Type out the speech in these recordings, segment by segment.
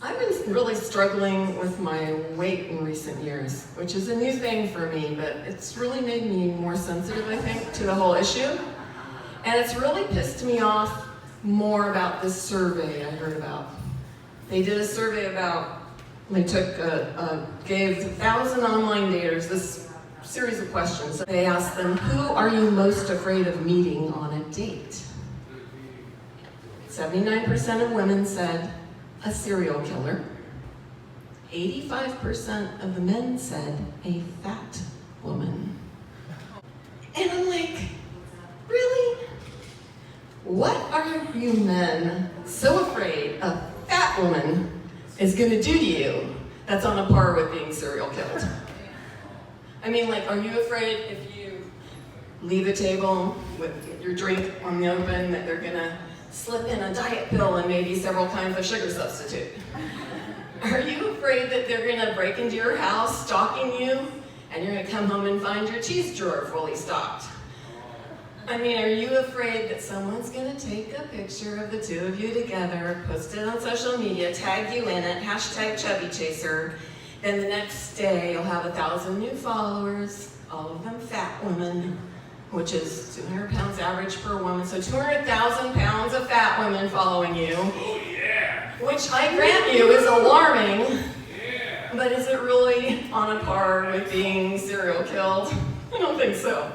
I've been really struggling with my weight in recent years, which is a new thing for me, but it's really made me more sensitive, I think, to the whole issue. And it's really pissed me off more about this survey I heard about. They did a survey about, they gave 1,000 online daters this series of questions. They asked them, who are you most afraid of meeting on a date? 79% of women said a serial killer. 85% of the men said a fat woman. And I'm like, really? What are you men so afraid a fat woman is gonna do to you that's on a par with being serial killed? I mean, like, are you afraid if you leave a table with your drink on the open that they're gonna slip in a diet pill and maybe several kinds of sugar substitute? Are you afraid that they're gonna break into your house, stalking you, and you're gonna come home and find your cheese drawer fully stocked? I mean, are you afraid that someone's gonna take a picture of the two of you together, post it on social media, tag you in it, hashtag chubby chaser, then the next day you'll have 1,000 new followers, all of them fat women, which is 200 pounds average per woman, so 200,000 pounds of fat women following you. Oh yeah! Which I grant you is alarming, Yeah! but is it really on a par with being serial killed? I don't think so.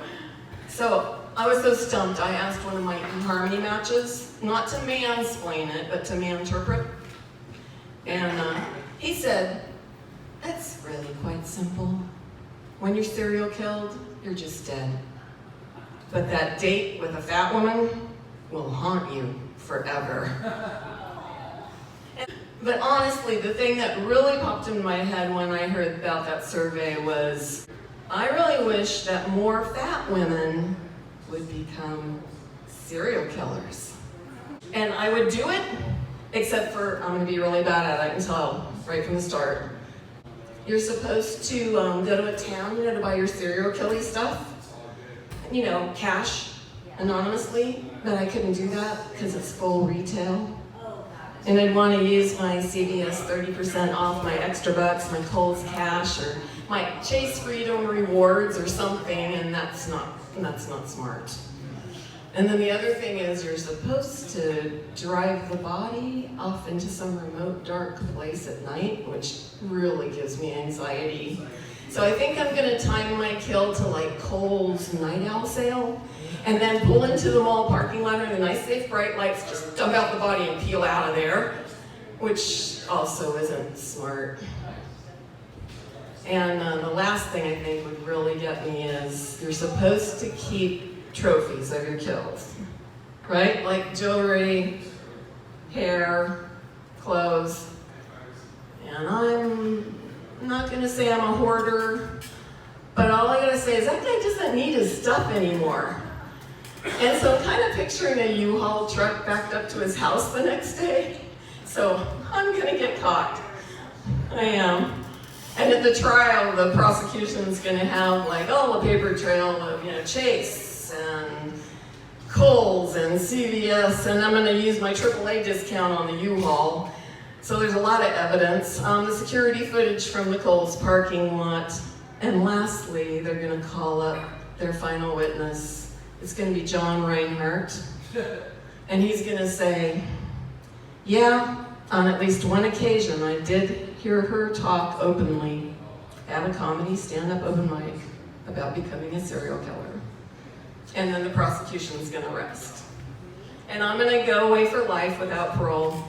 So I was so stumped, I asked one of my eHarmony matches, not to mansplain it, but to maninterpret. And he said, that's really quite simple. When you're serial killed, you're just dead. But that date with a fat woman will haunt you forever. But honestly, the thing that really popped in my head when I heard about that survey was, I really wish that more fat women would become serial killers. And I would do it, except for I'm gonna be really bad at it, I can tell right from the start. You're supposed to go to a town, to buy your serial killing stuff. Cash, anonymously, but I couldn't do that because it's full retail. And I'd want to use my CVS 30% off, my extra bucks, my Kohl's cash, or my Chase Freedom rewards or something, and that's not smart. And then the other thing is you're supposed to drive the body off into some remote, dark place at night, which really gives me anxiety. So I think I'm gonna time my kill to like Kohl's night owl sale, and then pull into the mall parking lot under the nice safe bright lights, just dump out the body and peel out of there, which also isn't smart. And the last thing I think would really get me is you're supposed to keep trophies of your kills, right? Like jewelry, hair, clothes, and I'm not gonna say I'm a hoarder, but all I gotta say is that guy doesn't need his stuff anymore. And so I'm kind of picturing a U-Haul truck backed up to his house the next day. So I'm gonna get caught. I am. And at the trial, the prosecution's gonna have like, a paper trail of, Chase and Kohl's and CVS, and I'm gonna use my AAA discount on the U-Haul. So there's a lot of evidence. The security footage from the Kohl's parking lot. And lastly, they're gonna call up their final witness. It's gonna be John Reinhardt. And he's gonna say, yeah, on at least one occasion, I did hear her talk openly at a comedy stand-up open mic about becoming a serial killer. And then the prosecution's gonna rest. And I'm gonna go away for life without parole.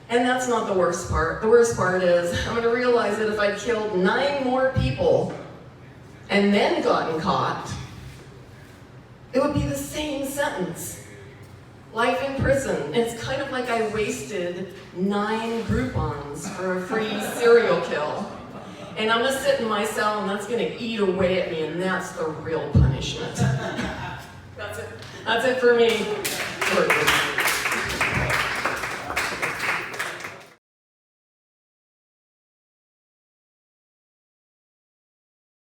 And that's not the worst part. The worst part is I'm gonna realize that if I killed 9 more people and then gotten caught, it would be the same sentence. Life in prison. It's kind of like I wasted 9 Groupons for a free serial kill. And I'm gonna sit in my cell and that's gonna eat away at me, and that's the real punishment. That's it for me.